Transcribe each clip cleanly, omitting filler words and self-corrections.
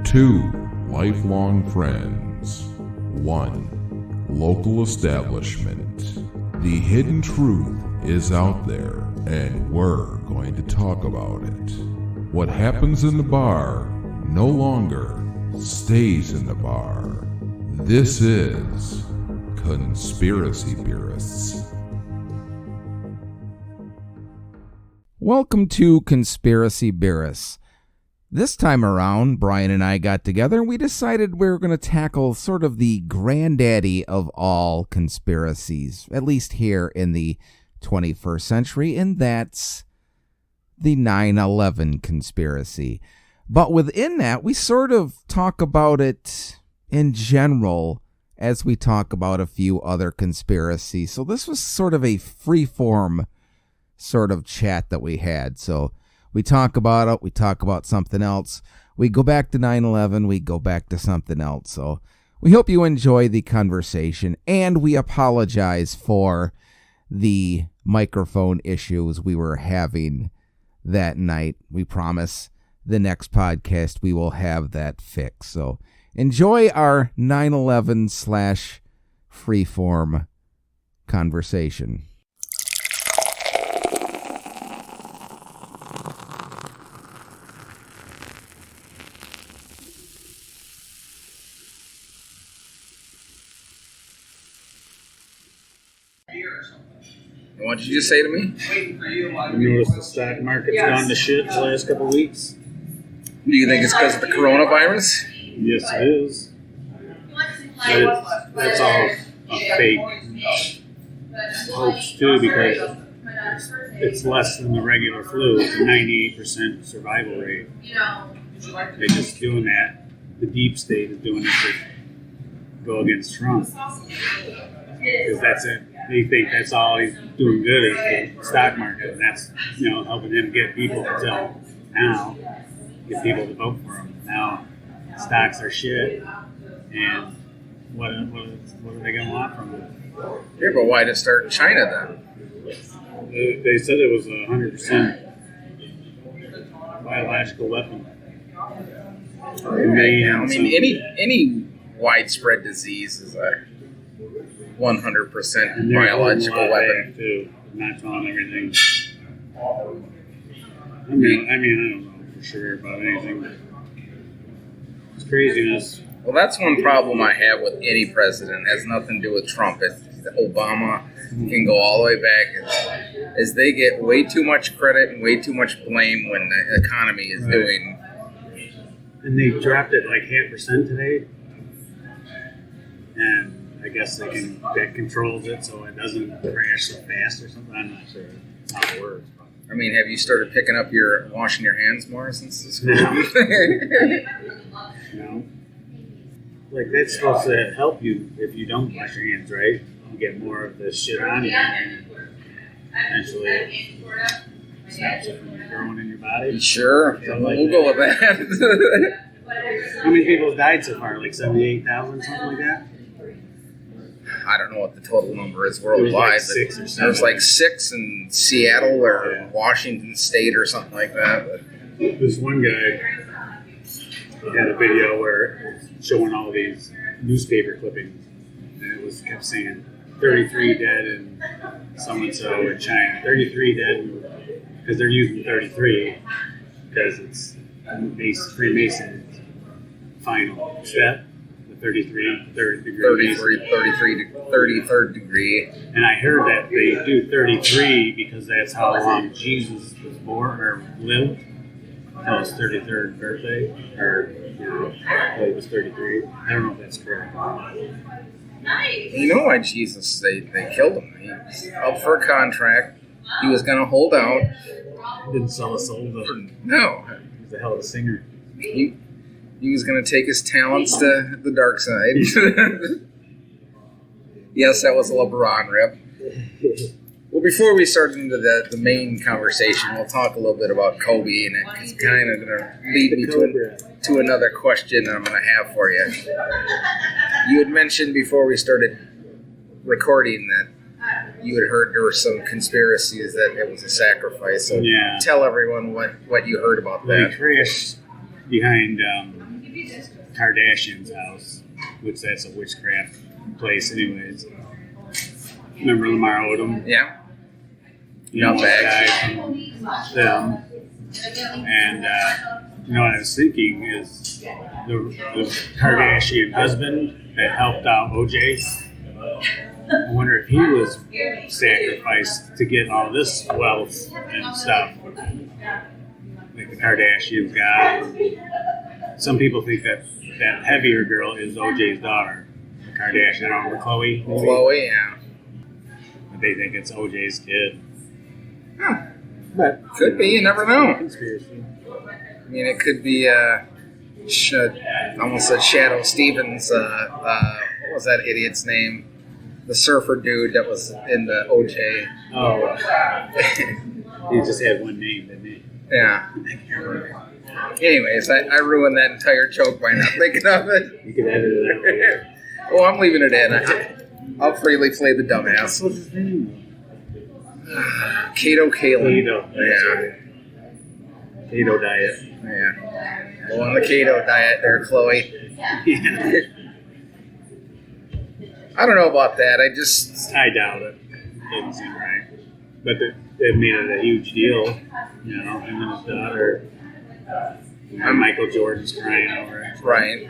2 lifelong friends. 1 local establishment. The hidden truth is out there, and we're going to talk about it. What happens in the bar no longer stays in the bar. This is Conspiracy Beerists. Welcome to Conspiracy Beerists. This time around, Brian and I got together and we decided we were going to tackle sort of the granddaddy of all conspiracies, at least here in the 21st century, and that's the 9/11 conspiracy. But within that, we sort of talk about it in general as we talk about a few other conspiracies. So this was sort of a free-form sort of chat that we had. So we talk about it, we talk about something else, we go back to 9/11, we go back to something else. So we hope you enjoy the conversation, and we apologize for the microphone issues we were having that night. We promise the next podcast we will have that fixed. So enjoy our 9/11 / freeform conversation. What did you just say to me? You notice the stock market's gone to shit the last couple of weeks? Do you think it's because of the coronavirus? Yes, it is. But that's all a fake hoax, too, because it's less than the regular flu. It's a 98% survival rate. They're just doing that. The deep state is doing it to go against Trump. Because that's it. They think that's all he's doing good is the stock market, and that's helping him get people until now, get people to vote for him. Now stocks are shit, and what are they going to want from him? Yeah, but why did it start in China then? They said it was 100% biological weapon. Any widespread disease is a 100% biological weapon. Too. Not telling everything. I mean, I don't know for sure about anything. It's craziness. Well, that's one problem I have with any president. It has nothing to do with Trump. Obama can go all the way back. Is they get way too much credit and way too much blame when the economy is doing. And they dropped it like 0.5% today. And I guess that controls it so it doesn't crash so fast or something. I'm not sure how it works. But. I mean, have you started picking up washing your hands more since this? No. Like that's supposed to help you if you don't wash your hands, right? You get more of this shit on you, and eventually it stops it from growing in your body. Sure, we'll go with that. How many people have died so far? Like 78,000, something like that. I don't know what the total number is worldwide. Like 6 or 7. There's like 6 in Seattle or Washington State or something like that. But. This one guy had a video where it was showing all these newspaper clippings, and it kept saying 33 dead in so-and-so in China. 33 dead because they're using 33 because it's Freemason's final step. 33rd degree. And I heard that they do 33 because that's how long Jesus was born or lived until his 33rd birthday. Or, it was 33. I don't know if that's correct. You know why Jesus, they killed him. He was up for a contract. He was going to hold out. Didn't sell a soul though. No. He was a hell of a singer. He was going to take his talents to the dark side. Yes, that was a LeBron rip. Well, before we start into the main conversation, we'll talk a little bit about Kobe, and it's kind of going to lead me to another question I'm going to have for you. You had mentioned before we started recording that you had heard there were some conspiracies that it was a sacrifice. So tell everyone what you heard about that. He crashed behind Kardashian's house, which that's a witchcraft place anyways. Remember Lamar Odom? Yeah. You know, Not the bad. guy from them. And, you know what I was thinking is the Kardashian husband that helped out OJ. I wonder if he was sacrificed to get all this wealth and stuff. Like the Kardashians got. Some people think that that heavier girl is OJ's daughter. The Kardashian, I don't remember Chloe. maybe? Chloe, yeah. But they think it's OJ's kid. Huh. But Could be, you never know. conspiracy. I mean, it could be, almost said Shadow Stevens, what was that idiot's name? The surfer dude that was in the OJ. Oh, he just had one name, didn't he? Yeah. Anyways, I ruined that entire joke by not thinking of it. You can edit it out. Oh, I'm leaving it in. I'll freely play the dumbass. What's his name? Kato Kalin. Keto. Yeah. Keto diet. Yeah. Go on the keto diet there, Chloe. Yeah. I don't know about that. I doubt it. Doesn't seem right. But they made it a huge deal. You know, him and his daughter. And Michael Jordan's crying over it. Right.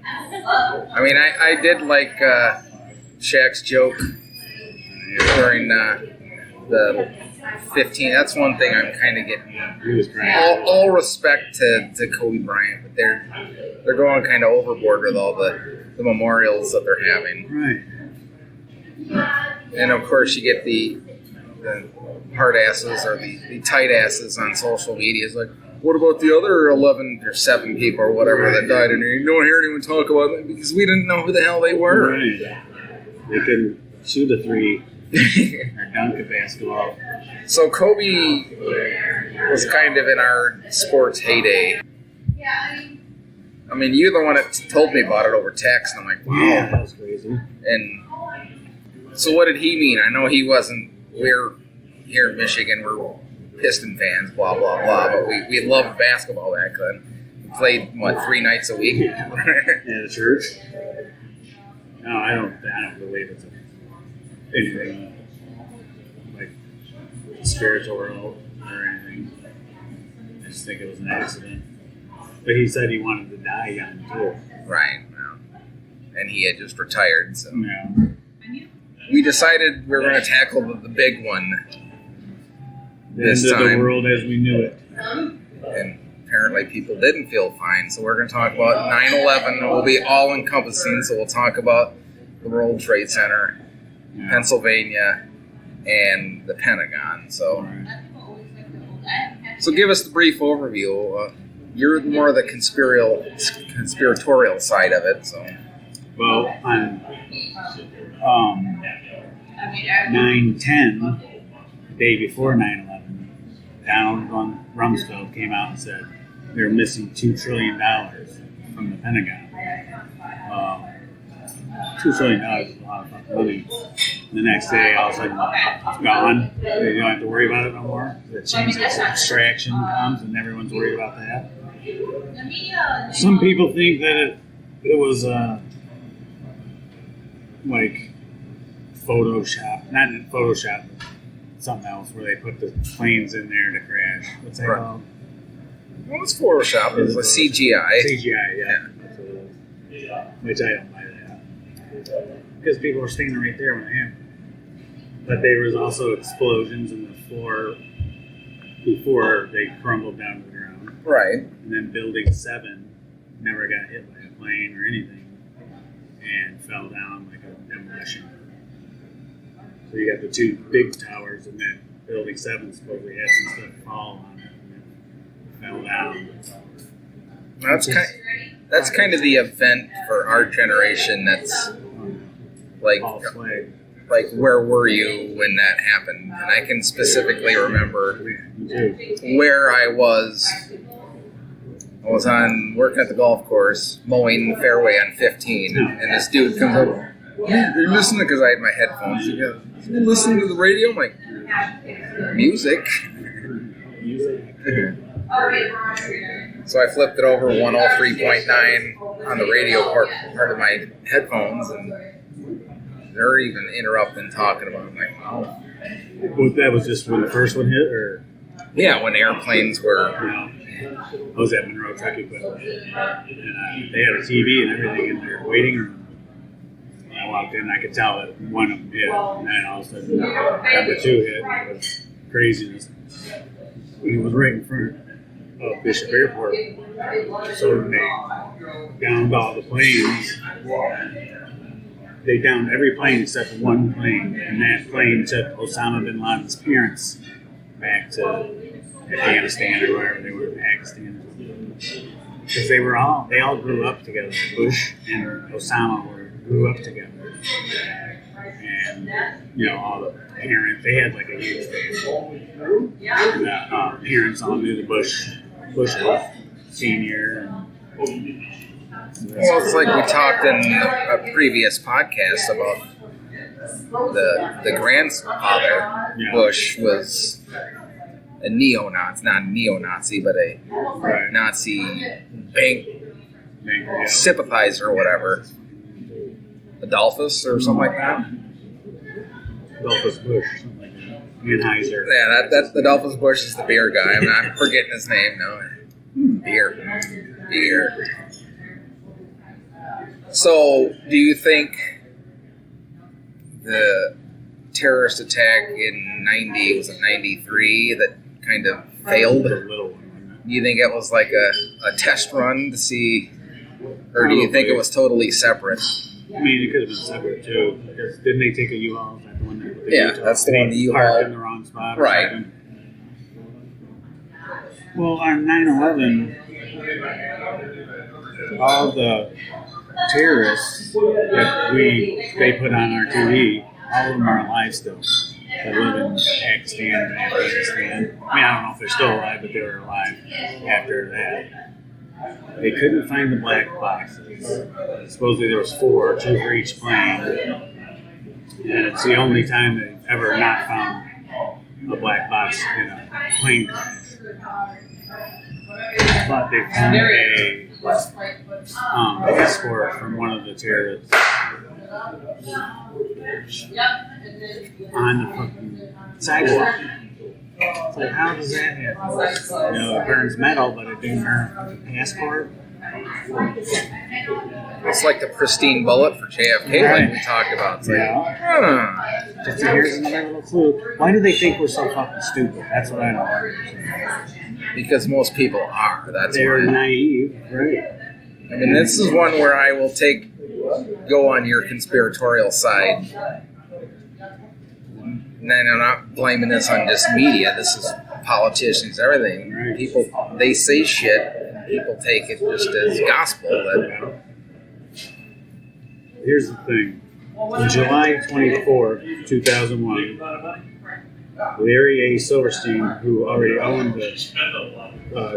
I mean, I did like Shaq's joke during the 15. That's one thing I'm kind of getting. He was crying. All respect to Kobe Bryant, but they're going kind of overboard with all the memorials that they're having. Right. And of course, you get the hard asses or the tight asses on social media. It's like, what about the other 11 or 7 people or whatever that died? And you don't hear anyone talk about it because we didn't know who the hell they were. Right. They couldn't shoot a 3 or dunk a basketball. So Kobe was kind of in our sports heyday. I mean, you're the one that told me about it over text, and I'm like, wow. Yeah, that was crazy. And so what did he mean? I know he wasn't, we're here in Michigan, we're Piston fans, blah, blah, blah, but we loved basketball back then. We played, 3 nights a week? Yeah, the church. No, I don't believe it's anything like spiritual or anything. I just think it was an accident. But he said he wanted to die young too. Right. Well, and he had just retired, so. Yeah. We decided we were going to tackle the big one this End of time. the world as we knew it. And apparently people didn't feel fine, so we're going to talk about 9/11. It will be all-encompassing, so we'll talk about the World Trade Center, Yeah. Pennsylvania, and the Pentagon. So Right. give us the brief overview. You're more the conspiratorial side of it, so. Well, on 9/10, the day before 9/11, Donald Rumsfeld came out and said they're missing $2 trillion from the Pentagon. $2 trillion is a lot of fucking money. The next day, all of a sudden, it's gone. They don't have to worry about it no more. The change extraction comes, and everyone's worried about that. Some people think that it was like Photoshop, not in Photoshop, but something else where they put the planes in there to crash. What's that Right. called? Well, it's Photoshop. It's a CGI. CGI, yeah. That's what it is. Which I don't buy that. Because people were standing right there when it happened. But there was also explosions in the floor before they crumbled down to the ground. Right. And then Building 7 never got hit by a plane or anything and fell down like a demolition. So you got the 2 big towers, and then Building 7 supposedly had some stuff fall on it and it fell down. That's kind of the event for our generation. That's like, False flag. like, where were you when that happened? And I can specifically remember Me too. where I was. I was working at the golf course, mowing the fairway on 15, and this dude comes over. You're listening, because I had my headphones. He goes, you listening to the radio? I'm like, music. So I flipped it over 103.9 on the radio part of my headphones, and they're even interrupting talking about it. I'm like, wow. Well, that was just when the first one hit, or? Yeah, when airplanes were... I was at Monroe Truck Equipment, and they had a TV and everything in their waiting room. And I walked in, I could tell that one of them hit, and then all of a sudden, number 2 hit. It was craziness. It was right in front of Bishop Airport, so when they downed all the planes, they downed every plane except for one plane, and that plane took Osama bin Laden's parents back to Afghanistan or wherever they were, Pakistan. Because they all grew up together. Bush and Osama grew up together. And, all the parents, they had like a huge family. The parents all knew the Bush senior. Well, it's like we talked in a previous podcast about the grandfather. Bush was a neo-Nazi, not a neo-Nazi, but a Nazi bank sympathizer or whatever. Adolphus or something like that. Adolphus Bush, something like that. Anheuser. Yeah, that's Adolphus Bush is the beer guy. I'm forgetting his name now. Beer. So, do you think the terrorist attack in 93 that kind of failed? Do you think it was like a test run to see, or do you think it was totally separate? I mean, it could have been separate too. Because didn't they take a U-Haul? Is that the one that yeah, that's the one. The U-Haul parked in the wrong spot, right? Something? Well, on 9/11, all the terrorists that they put on our TV, all of them are alive still. They live in Pakistan and Afghanistan. I mean, I don't know if they're still alive, but they were alive after that. They couldn't find the black boxes. Supposedly there was 4, 2 for each plane. And it's the only time they've ever not found a black box in a plane crash. But they found a escort from one of the terrorists on the fucking sidewalk. It's like, how does that happen? It burns metal, but it didn't burn a passport. It's like the pristine bullet for JFK, like we talked about. It's like, Just here's another little clue. Why do they think we're so fucking stupid? That's what I don't understand. Because most people are. They're naive, right? I mean, this is one where I will go on your conspiratorial side. And I'm not blaming this on just media. This is politicians, everything. Right. People, they say shit, and people take it just as gospel. But here's the thing. On July 24th, 2001, Larry A. Silverstein, who already owned the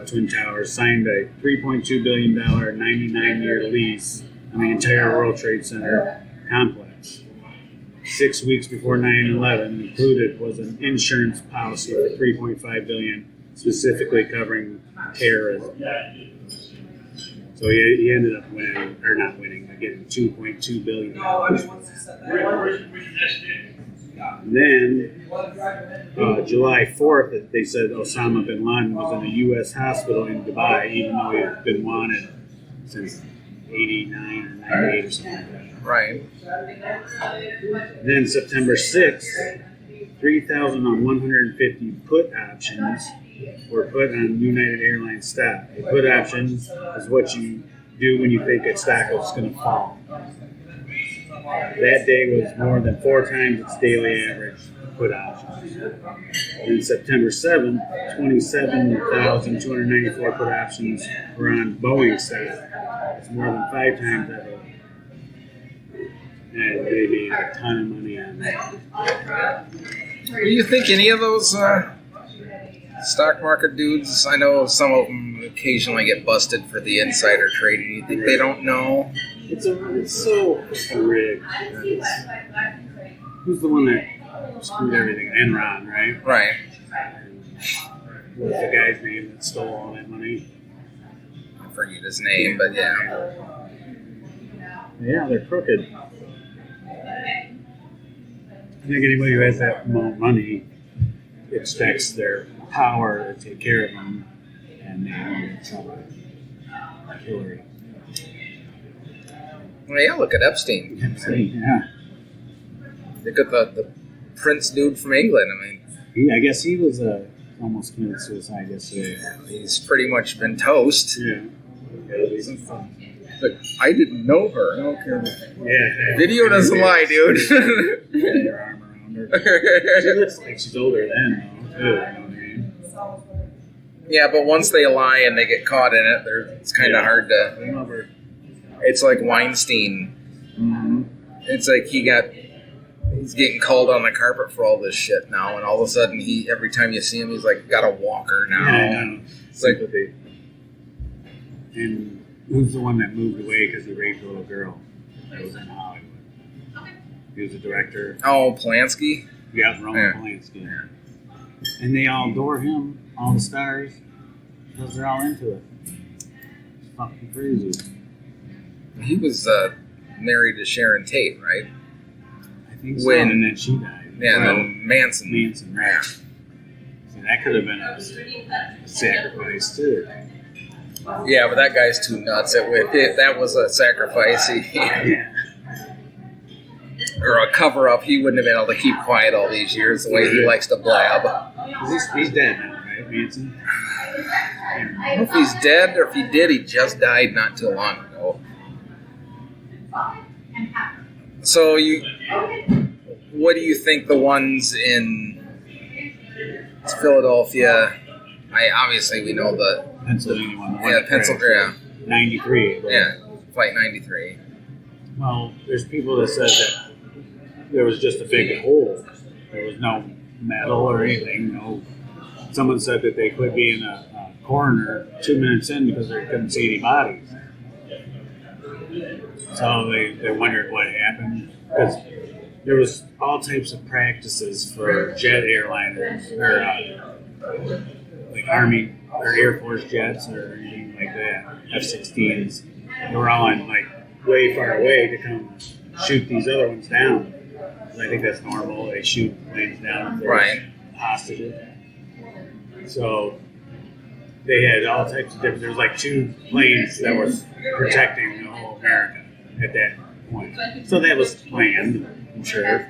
Twin Towers, signed a $3.2 billion 99-year lease on the entire World Trade Center complex. 6 weeks before 9/11, included was an insurance policy for $3.5 billion, specifically covering terrorism. So he ended up getting $2.2 billion. And then, July 4th, they said Osama bin Laden was in a U.S. hospital in Dubai, even though he had been wanted since 89 or 98 or something like that. right. Then September 6th, 3,150 put options were put on United Airlines stock. A put option is what you do when you think a stock is going to fall. That day was more than 4 times its daily average put options. Then September 7th, 27,294 put options were on Boeing stock. It's more than 5 times that. And they made a ton of money on that. Do you think any of those stock market dudes, I know some of them occasionally get busted for the insider trading. You think they don't know? It's so rigged. Who's the one that screwed everything? Enron, right? Right. What was the guy's name that stole all that money? forget his name, but yeah. Yeah, they're crooked. I think anybody who has that amount of money expects their power to take care of them, and they want to Hillary. Well, yeah, look at Epstein. Yeah. Look at the prince dude from England. I mean, I guess he was almost committed suicide yesterday. he's pretty much been toast. Yeah. But I didn't know her. I don't care. Yeah. Video doesn't lie, dude. Your arm around her. She looks like she's older then, though, too. You know what I mean? Yeah, but once they lie and they get caught in it, it's kind of hard to. It's like Weinstein. Mm-hmm. It's like he's getting called on the carpet for all this shit now, and all of a sudden every time you see him, he's like got a walker now. Yeah, it's like, and who's the one that moved away because he raped a little girl? That was in Hollywood. He was a director. oh, Polanski. Yeah, Roman Polanski. Yeah. And they all adore him, all the stars, because they're all into it. It's fucking crazy. He was married to Sharon Tate, right? I think so. And then she died. Yeah, well, then Manson. Right. See, that could have been a sacrifice too. Yeah, but that guy's too nuts. If that was a sacrifice, or a cover-up, he wouldn't have been able to keep quiet all these years the way he likes to blab. He's dead now, right, Manson? I don't know if he's dead or if he did, he just died not too long ago. So what do you think the ones in Philadelphia? Obviously we know the Pennsylvania one. Yeah, Pennsylvania. 93. Yeah, Flight 93. Well, there's people that said that there was just a big hole. There was no metal or anything. No. Someone said that they could be in a coroner 2 minutes in because they couldn't see any bodies. So they wondered what happened, because there was all types of practices for jet airliners, or like Army or Air Force jets or anything like that, F-16s. They were all on like way far away to come shoot these other ones down. I think that's normal. They shoot planes down, right? Hostages. So they had all types of different. There was like 2 planes that was protecting the whole America at that point. So that was planned, I'm sure.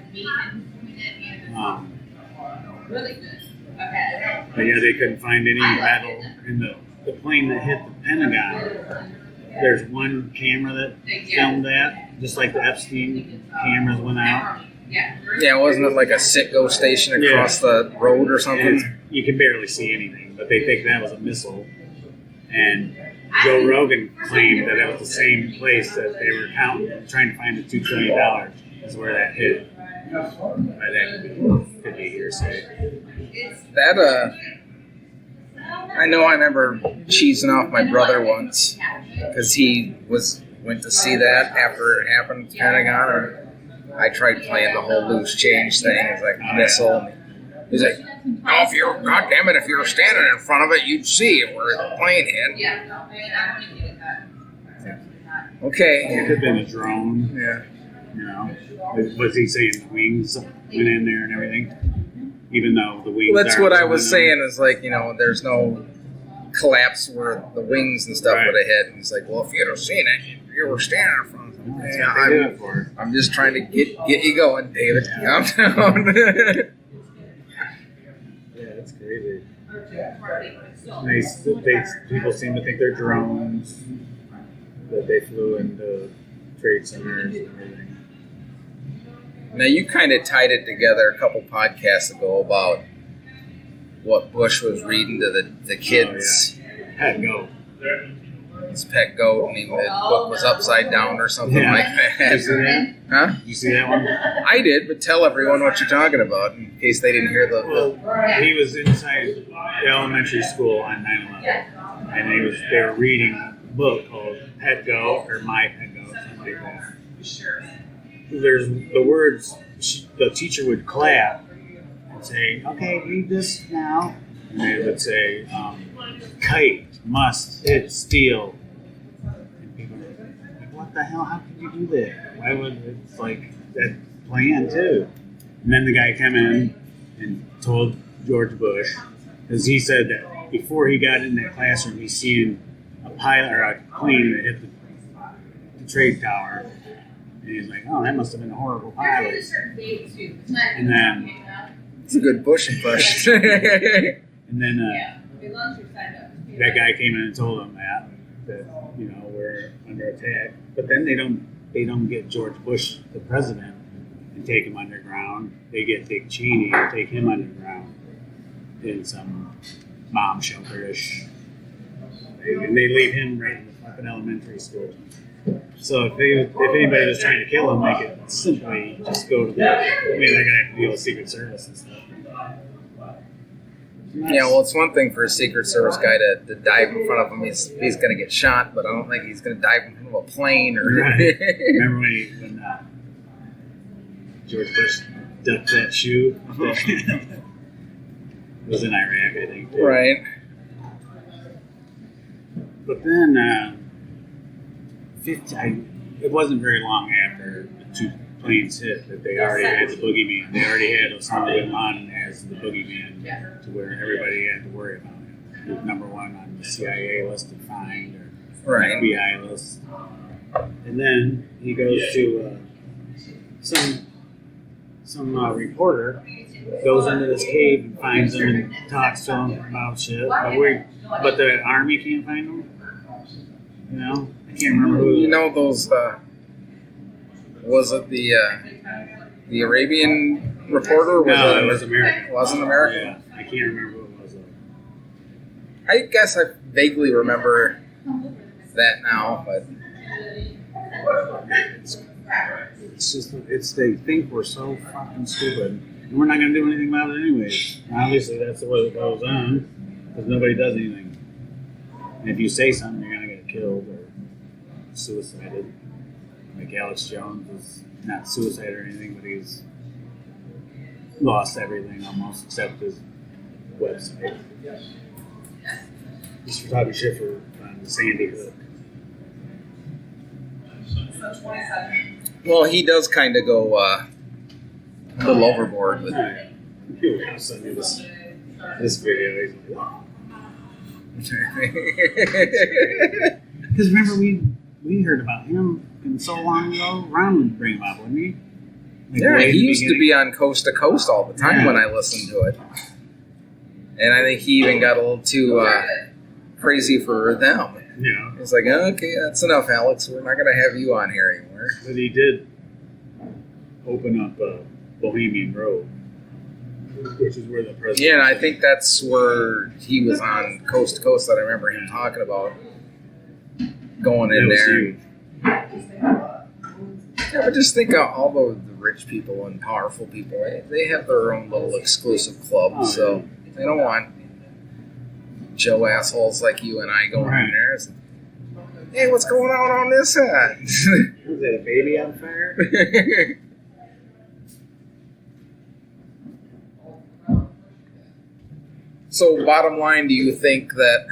But yeah, they couldn't find any metal in the plane that hit the Pentagon. There's one camera that filmed that, just like the Epstein cameras went out. Yeah, wasn't it like a Citgo station across the road or something? You can barely see anything, but they think that was a missile. And Joe Rogan claimed that it was the same place that they were trying to find the $2 trillion is where that hit. But that could be hearsay. I know I remember cheesing off my brother once because he went to see that after it happened at the Pentagon. Or I tried playing the whole loose change thing. It's like missile. He's like, "Oh, if you're standing in front of it, you'd see where the plane hit." Okay. It could have been a drone. Yeah. You know, was he saying the wings went in there and everything? Even though the wings. Well, that's what I was saying. Is like, there's no collapse where the wings and stuff would have hit. And he's like, "Well, if you'd have seen it, you were standing in front of it." I'm just trying to get you going, David. Calm down. That's crazy. People seem to think they're drones, that they flew into trade centers and everything. Now, you kind of tied it together a couple podcasts ago about what Bush was reading to the kids. Pet goat. His pet goat, and the book was upside down or something like that. Did you see that? Huh? Did you see that one? I did, but tell everyone what you're talking about in case they didn't hear the... He was inside the elementary school on 9/11, and they were reading a book called Pet Goat or My Pet Goat, something like that. There's the words, the teacher would clap and say, "Okay, read this now." And they would say, "Kite, must, hit, steal, what the hell? How could you do that? Why would it's like that plan too? And then the guy came in and told George Bush, because he said that before he got in that classroom, he's seen a pilot or a plane that hit the trade tower, and he's like, "Oh, that must have been a horrible pilot." And then It's a good Bush impression. and then that guy came in and told him that we're under attack. But then they don't get George Bush, the president, and take him underground. They get Dick Cheney and take him underground in some bomb shelter-ish. And they leave him right in the fucking elementary school. So if anybody was trying to kill him, they could simply just go to they're gonna have to deal with Secret Service and stuff. Yeah, well, it's one thing for a Secret Service guy to dive in front of him. He's going to get shot, but I don't think he's going to dive in front of a plane. Or Right. Remember when George Bush ducked that shoe? It was in Iraq, I think. Too. Right. But then, it wasn't very long after the two planes hit that they already had the boogeyman. They already had Osama bin Laden as the boogeyman, to where everybody had to worry about him. He was number one on the CIA list to find, or Right. FBI list. And then he goes to some reporter goes into this cave and finds him and talks to him about shit. But the army can't find him. I can't remember who. Those. Was it the Arabian reporter? Or No, it was American. It wasn't American? Yeah, I can't remember who it was. I guess I vaguely remember that now, but They think we're so fucking stupid, and we're not going to do anything about it anyways. Obviously, that's the way it goes on, because nobody does anything. And if you say something, you're going to get killed or suicided. Like Alex Jones was not suicide or anything, but he's lost everything almost except his website. Just for talking shit on Sandy Hook. well, he does kind of go a little overboard with. He was sending this video. He's like, wow. Because remember, we heard about him so long ago. Ron would bring him up, wouldn't he? Yeah, he used to be on Coast to Coast all the time when I listened to it. And I think he even got a little too crazy for them. Yeah. It's like, okay, that's enough, Alex. We're not going to have you on here anymore. But he did open up Bohemian Grove, which is where the president. Yeah, and I think that's where he was on Coast to Coast that I remember him talking about going in there. Yeah, but just think of all the rich people and powerful people. They have their own little exclusive club, so they don't want Joe assholes like you and I going in there. It's, hey, what's going on this side? Was that a baby on fire? So, bottom line, do you think that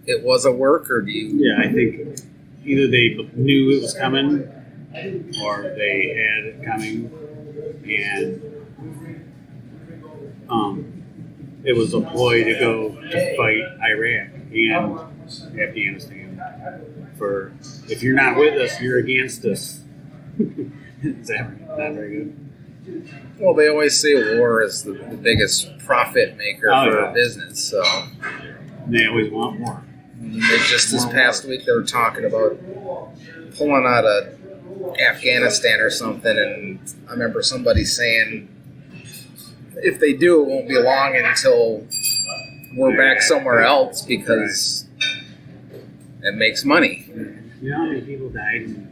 it was a work, or do you? Yeah, I think either they knew it was coming, or they had it coming, and it was a ploy to go to fight Iraq and Afghanistan. For if you're not with us, you're against us. Is that not very good? Well, they always say war is the biggest profit maker for a business, so. They always want more. Just this past week, they were talking about pulling out of Afghanistan or something, and I remember somebody saying, if they do, it won't be long until we're back somewhere else because it makes money. You know how many people died in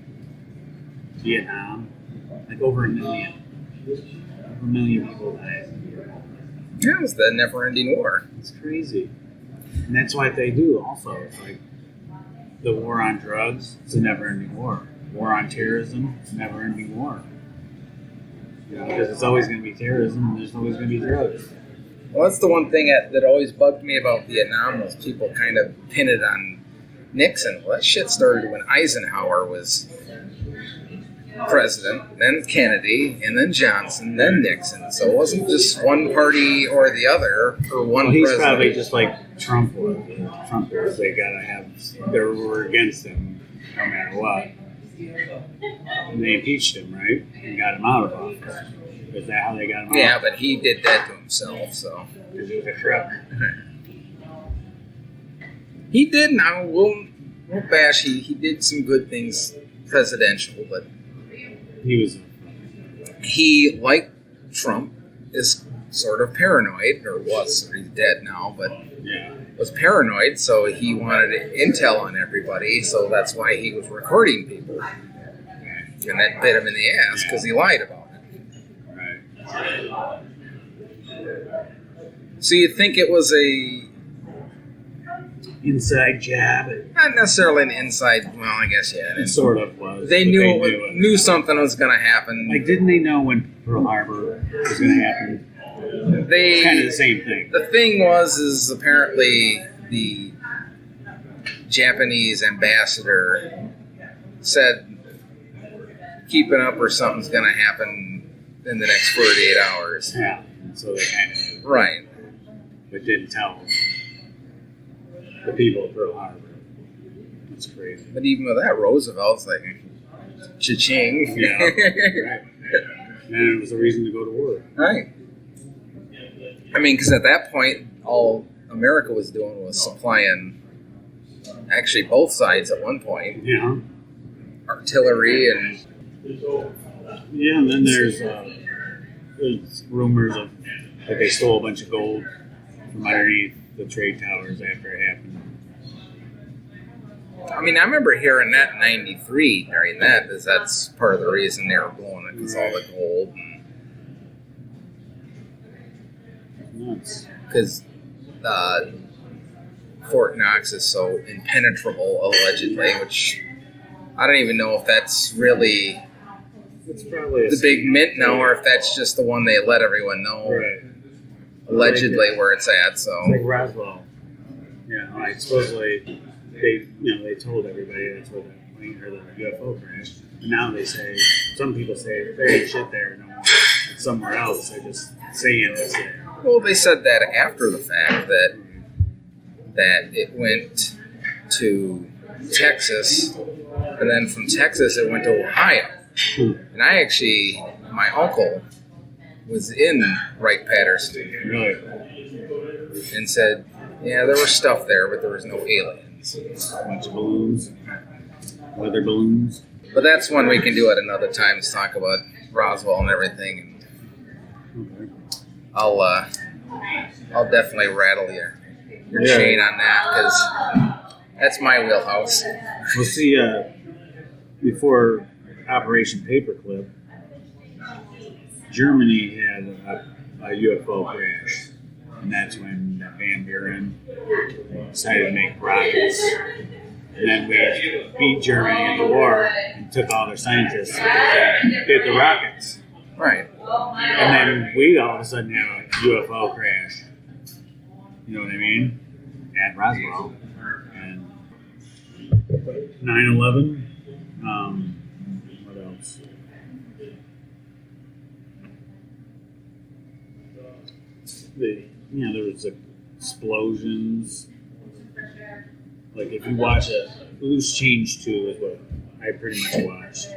Vietnam? Like over 1 million. Over 1 million people died in Vietnam. Yeah, it was the never-ending war. It's crazy. And that's what they do also. It's like the war on drugs, it's a never-ending war. War on terrorism, it's a never-ending war. You know, because it's always going to be terrorism and there's always going to be drugs. Well, that's the one thing that always bugged me about Vietnam was people kind of pin it on Nixon. Well, that shit started when Eisenhower was president, then Kennedy, and then Johnson, then Nixon. So it wasn't just one party or the other for one he's president. probably just like Trump was. Trump was. They gotta have. They were against him no matter what. And they impeached him, right? And got him out of office. Is that how they got him out? Yeah, but he did that to himself, so. Because he was a crook. He did, now, we'll bash, he did some good things presidential, but He was. he, like Trump, is sort of paranoid, or was, or he's dead now, but Yeah. was paranoid, so he wanted intel on everybody, so that's why he was recording people. And that bit him in the ass, because he lied about it. Right. So you'd think it was a, Inside job. not necessarily an inside, well, I guess, yeah. It sort of was. They but knew something was going to happen. Like, didn't they know when Pearl Harbor was going to happen? They It's kind of the same thing. The thing is apparently the Japanese ambassador said keeping up or something's going to happen in the next 48 hours. Yeah. So they kind of knew, Right. but didn't tell the people of Pearl Harbor. That's crazy. But even with that, Roosevelt's like, cha-ching. Yeah. Right. And it was a reason to go to war. Right. I mean, because at that point, all America was doing was supplying, actually both sides at one point, Yeah. artillery and Yeah, and then there's rumors of that they stole a bunch of gold from underneath the trade towers after it happened. I mean, I remember hearing that in '93 during that, because that's part of the reason they were blowing it, because all the gold. Nuts. Because Fort Knox is so impenetrable, allegedly, which I don't even know if that's really It's probably the big mint now, or if that's just the one they let everyone know, right. allegedly, where it's at. So, It's like Roswell. Yeah, like supposedly they told everybody that's where the plane or the UFO crashed. And now they say, some people say there ain't shit there, no, it's somewhere else. They're just saying it's there. well, they said that after the fact that it went to Texas, and then from Texas it went to Ohio. And my uncle was in Wright-Patterson Really? and said, yeah, there was stuff there, but there was no aliens. A bunch of balloons, weather balloons. But that's one we can do at another time to talk about Roswell and everything. Okay. I'll definitely rattle your chain on that, because that's my wheelhouse. We'll see. Before Operation Paperclip, Germany had a UFO crash, and that's when Van Buren decided to make rockets. And then we beat Germany in the war and took all their scientists and did the rockets. Right. And then we all of a sudden have a UFO crash. You know what I mean? At Roswell. And 9/11. What else? There was explosions. Like if you watch Loose Change 2 is what I pretty much watched.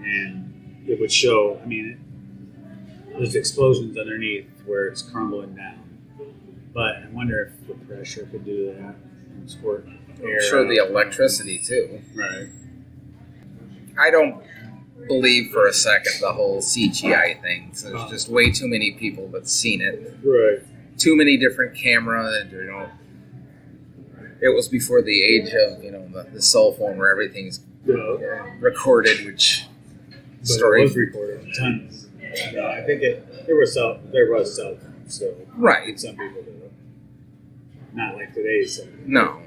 And it would show, there's explosions underneath where it's crumbling down. But I wonder if the pressure could do that and squirt air. I'm sure out. the electricity, too. Right. I don't believe for a second the whole CGI thing. So there's just way too many people that's seen it. Right. Too many different cameras, It was before the age of, the cell phone where everything's recorded, which But story. it was recorded tons. I think there was cell phones, so Right. some people did it. Not like today's cell phone. No.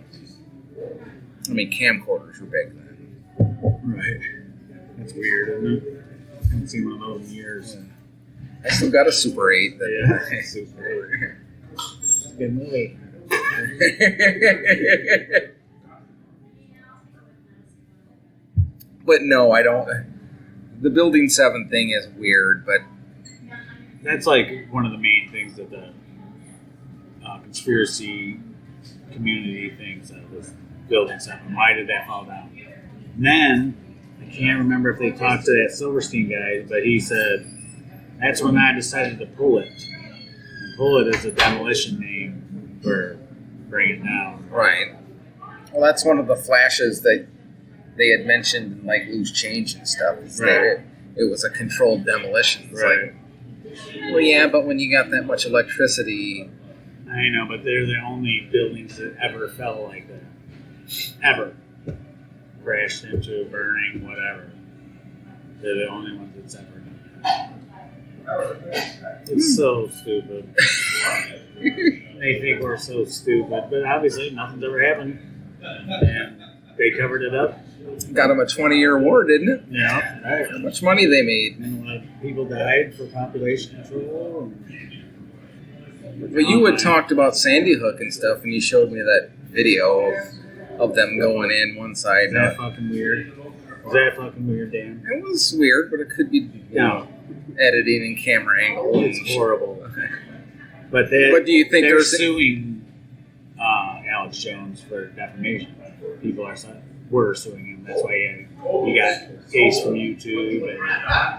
Camcorders were big then. Right. That's weird, isn't it? I haven't seen one of those in years. I still got a Super 8. Yeah, super. Good movie. But no, I don't. The Building 7 thing is weird, but that's like one of the main things that the conspiracy community thinks of this Building 7. Why did that fall down? And then, I can't remember if they talked to that Silverstein guy, but he said, that's when I decided to pull it. And pull it is a demolition name for bring it down. right. Well, that's one of the flashes that they had mentioned in like Loose Change and stuff. Is that it was a controlled demolition. It's Right. like, well, yeah, but when you got that much electricity, I know, but they're the only buildings that ever fell like that. Ever. Crashed into, burning, whatever. They're the only ones that's ever done that. It's so stupid. They think we're so stupid, but obviously nothing's ever happened. And they covered it up. got them a 20-year war, didn't it? Yeah, right. How much money they made. And a lot of people died for population control. But you had talked about Sandy Hook and stuff, and you showed me that video of them going in one side. Is that fucking weird? Is that fucking weird, Dan? It was weird, but it could be editing and camera angle. It's horrible. But do you think they're suing Alex Jones for defamation? People were suing him. That's why he got a case from YouTube and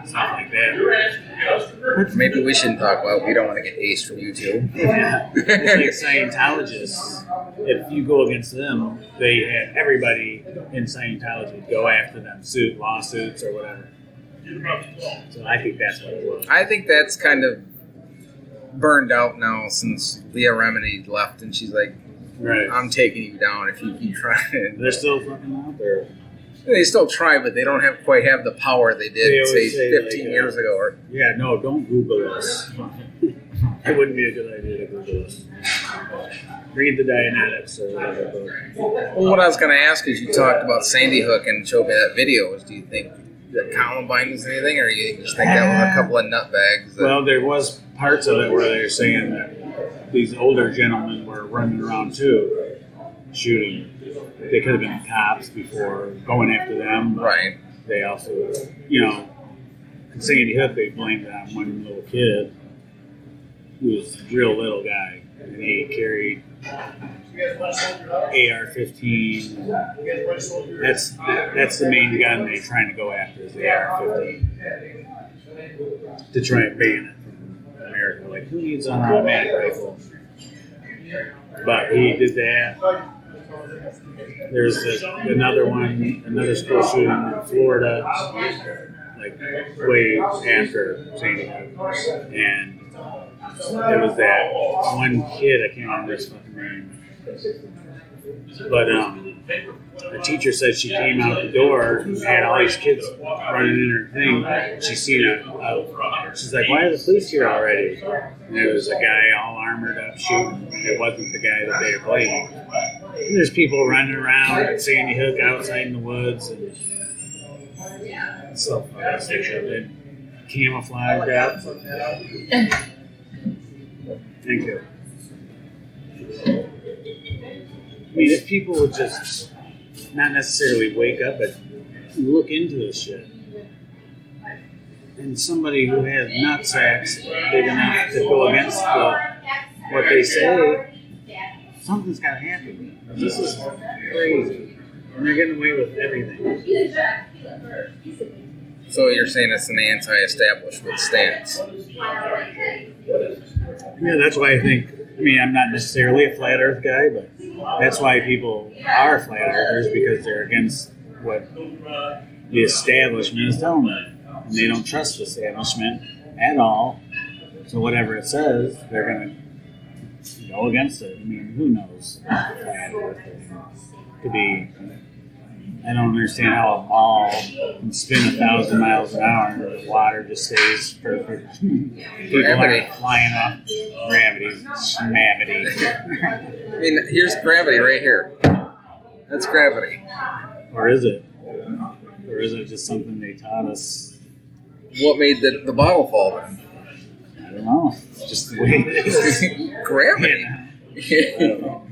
stuff like that. Maybe we shouldn't talk about. We don't want to get aced from YouTube. Yeah. It's like Scientologists. If you go against them, they have everybody in Scientology go after them, lawsuits or whatever. So I think that's what it was. I think that's kind of burned out now since Leah Remini left, and she's like, Right. I'm taking you down if you keep trying. They're still fucking out there. They still try, but they don't quite have the power they did, They say, always say, 15 like, years ago. Or Yeah, no, don't Google this. It wouldn't be a good idea to Google this. Read the Dianetics or whatever. Well, what I was going to ask is, you talked about Sandy Hook and showed me that video. Do you think that Columbine was anything, or you just think that was a couple of nutbags? Well, there was parts of it where they were saying that these older gentlemen were running around too, shooting. They could have been cops before going after them. Right. They also, in Sandy Hook, they blamed it on one little kid who was a real little guy, and he carried AR-15. That's the main gun they're trying to go after, is the AR-15, to try and ban it from America. Like, who needs an automatic rifle? But he did that. There's another school shooting in Florida, like way after Sandy Hook, and there was that one kid, I can't remember his fucking name, but the teacher said she came out the door and had all these kids running in her thing. She seen she's like, why are the police here already? And there was a guy all armored up shooting. It wasn't the guy that they were blaming. And there's people running around at Sandy Hook outside in the woods, and so they camouflaged out. Thank you. I mean, if people would just not necessarily wake up, but look into this shit. And somebody who has nutsacks big enough to go against what they say, something's got to happen. This is crazy. And they're getting away with everything. So you're saying it's an anti-establishment stance? Yeah, that's why I think, I'm not necessarily a flat earth guy, but that's why people are flat earthers, because they're against what the establishment is telling them. And they don't trust the establishment at all. So whatever it says, they're going to go against it. Who knows? Flat earth could be. I don't understand how a ball can spin 1,000 miles an hour and the water just stays perfect. People are flying off. Gravity. Schmavity. Here's gravity right here. That's gravity. Or is it? Or is it just something they taught us? What made the bottle fall then? I don't know. It's just the way it is. Gravity. I don't know.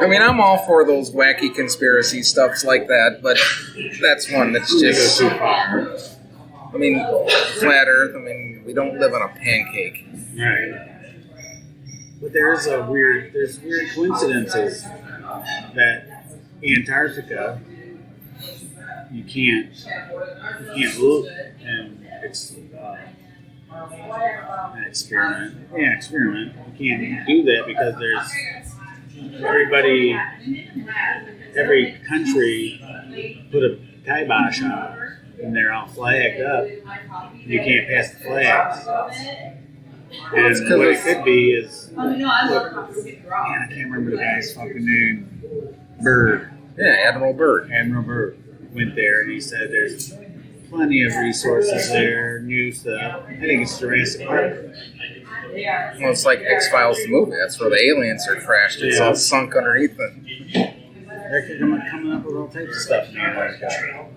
I mean, I'm all for those wacky conspiracy stuffs like that, but that's one that's just too far. I mean, flat Earth. I mean, we don't live on a pancake. Right. But there's weird coincidences that Antarctica you can't look, and it's an experiment. Yeah, experiment. You can't do that because there's every country put a kibosh on it, and they're all flagged up. You can't pass the flags. And what it could be is, I can't remember the guy's fucking name. Byrd. Yeah, Admiral Byrd. Admiral Byrd went there, and he said there's plenty of resources there, new stuff. I think it's Jurassic Park. Well, it's like X-Files the movie. That's where the aliens are crashed. It's all sunk underneath them. They're coming up with all types of stuff in Antarctica.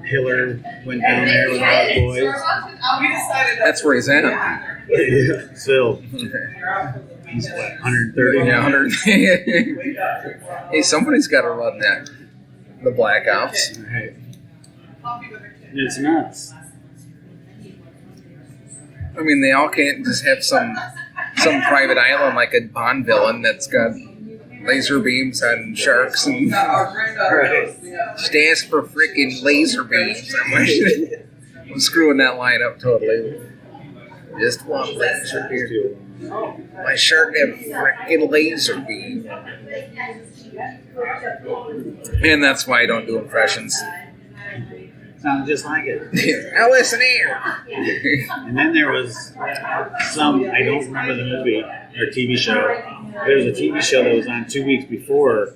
Hiller went down there with all his boys. That's where he's at. Yeah, still. He's what, 130? Yeah, 100. Hey, somebody's got to run that. The Black Ops. Right. It's nuts. I mean, they all can't just have some private island like a Bond villain that's got laser beams on sharks and stands for freaking laser beams. I'm screwing that line up totally. Just one laser beam. My shark had freaking laser beam. And that's why I don't do impressions. Sounds just like it. Now listen here. And then there was I don't remember the movie or TV show. There was a TV show that was on 2 weeks before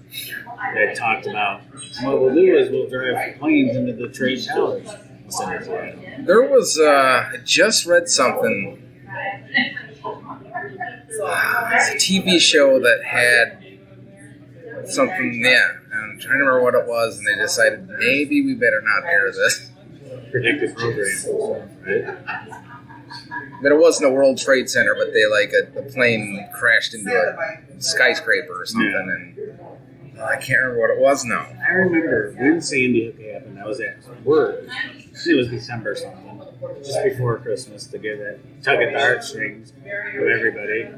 that talked about what we'll do is we'll drive planes into the trade towers. There was, I just read something. It's a TV show that had something, I'm trying to remember what it was, and they decided maybe we better not air this. Predictive programming, right? But it wasn't a World Trade Center, but they a plane crashed into a skyscraper or something, and I can't remember what it was now. I remember when Sandy Hook happened, I was at work. It was December or something, just before Christmas, to get that tug at the heartstrings of everybody.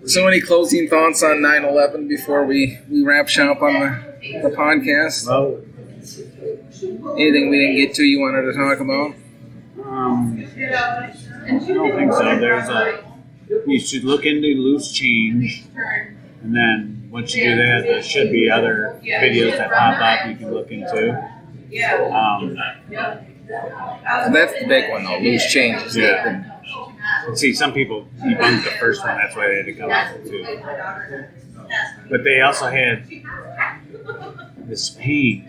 So any closing thoughts on 9/11 before we wrap shop on the podcast? Well, anything we didn't get to you wanted to talk about? I don't think so. You should look into loose change, and then once you do that, there should be other videos that pop up you can look into. That's the big one, though. Loose change. Yeah. See, some people debunked the first one. That's why they had to come out with two. But they also had this paint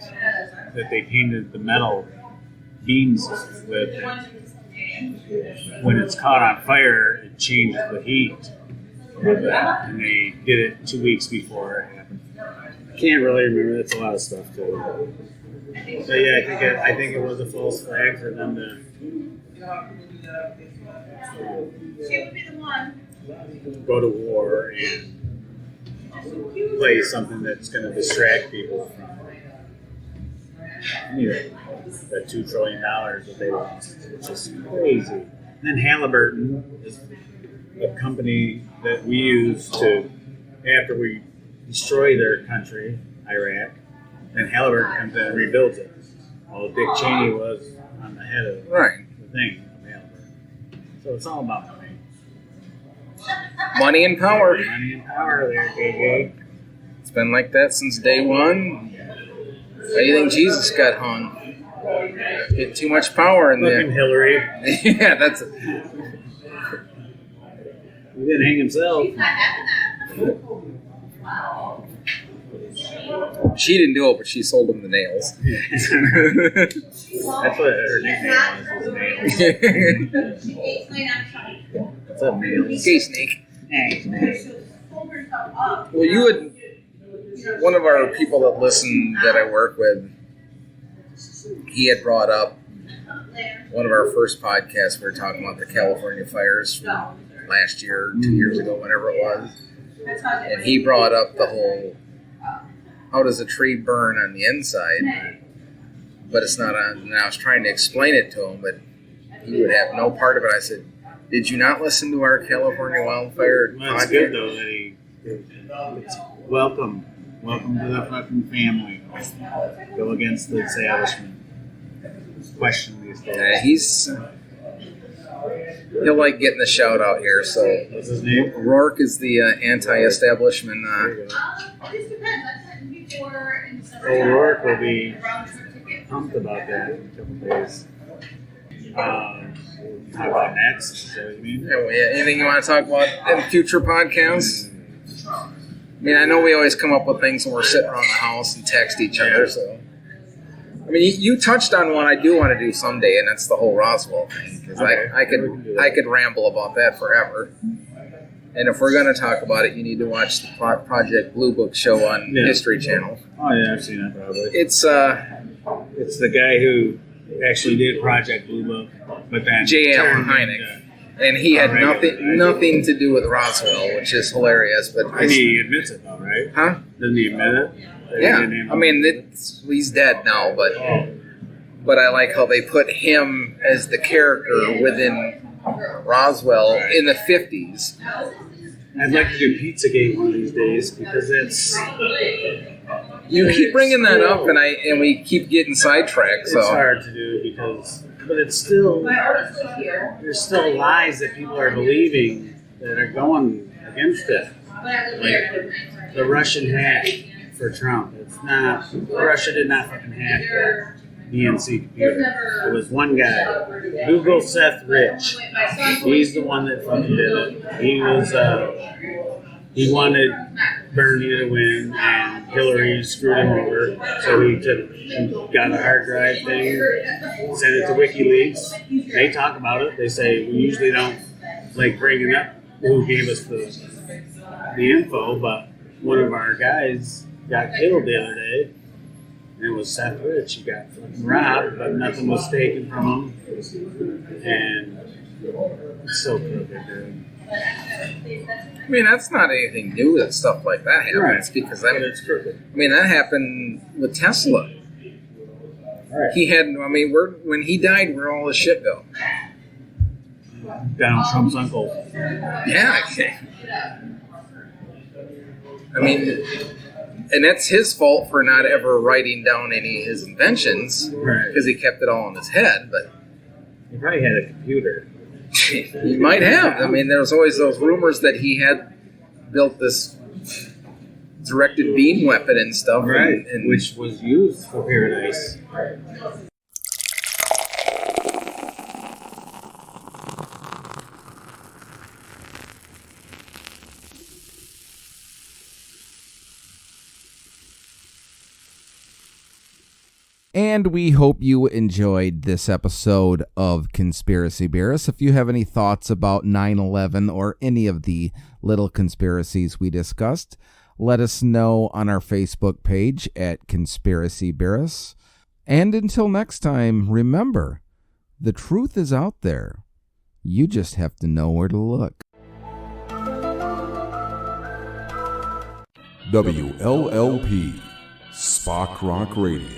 that they painted the metal beams with. When it's caught on fire, it changes the heat of that. And they did it 2 weeks before it happened. I can't really remember. That's a lot of stuff, too. So yeah, I think it was a false flag for them to go to war and play something that's going to distract people from that $2 trillion that they lost, which is crazy. And then Halliburton is a company that we use to, after we destroy their country, Iraq, then Halliburton comes in and rebuilds it. Well, Dick Cheney was on the head of the thing of Halliburton. So it's all about money. Money and power. Money and power there, KJ. It's been like that since day one. Why do you think Jesus got hung? Get too much power in there. Fucking Hillary. Yeah, that's it. He didn't hang himself. She didn't do it, but she sold him the nails. That's what her nickname was nails. What's up, nails? Okay, Snake. Well, you had one of our people that listen that I work with. He had brought up one of our first podcasts. We were talking about the California fires from last year, 2 years ago, whenever it was. And he brought up the whole how does a tree burn on the inside, but it's not on. And I was trying to explain it to him, but he would have no part of it. I said, did you not listen to our California wildfire Well, it's podcast? good, though, that it's welcome to the fucking family. Go against the establishment. Question the establishment. He'll like getting the shout out here. So What's his name? Rourke is the anti-establishment. O'Rourke will be pumped about that in a couple days. Talk about next. Is that what you mean? Anything you want to talk about in future podcasts? I mean, I know we always come up with things when we're sitting around the house and text each other. So, I mean, you touched on one I do want to do someday, and that's the whole Roswell thing. Because I could ramble about that forever. And if we're going to talk about it, you need to watch the Project Blue Book show on History Channel. Oh yeah, I've seen that probably. It's the guy who actually did Project Blue Book, but then J. Allen turned Hynek. into- And he had nothing to do with Roswell, which is hilarious. But And he admits it though, right? huh? Doesn't he admit it? That he Yeah. didn't even- I mean, he's dead now, but I like how they put him as the character within Roswell in the 50s. I'd like to do Pizzagate one of these days because it's You keep bringing that up, and we keep getting sidetracked. So hard to do but it's still there's still lies that people are believing that are going against it. Like the Russian hack for Trump. It's not Russia did not fucking hack the DNC computer. It was one guy. Google Seth Rich. He's the one that fucking did it. He wanted Bernie to win, and Hillary screwed him over. So he got a hard drive thing, sent it to WikiLeaks. They talk about it. They say we usually don't like bringing up who gave us the info, but one of our guys got killed the other day. And it was Seth Rich. He got fucking robbed, but nothing was taken from him. And it's so crooked, dude. I mean, that's not anything new that stuff like that happens. Right. Because It's crooked. I mean, that happened with Tesla. Right. He had. I mean, when he died, where all his shit go? Donald Trump's uncle. Yeah. I mean, and that's his fault for not ever writing down any of his inventions Right. because he kept it all in his head. But He probably had a computer. he might have. I mean, there was always those rumors that he had built this directed beam weapon and stuff. And Which was used for Paradise. And we hope you enjoyed this episode of Conspiracy Beerists. If you have any thoughts about 9/11 or any of the little conspiracies we discussed, let us know on our Facebook page at Conspiracy Beerists. And until next time, remember, the truth is out there. You just have to know where to look. WLLP Spock Rock Radio.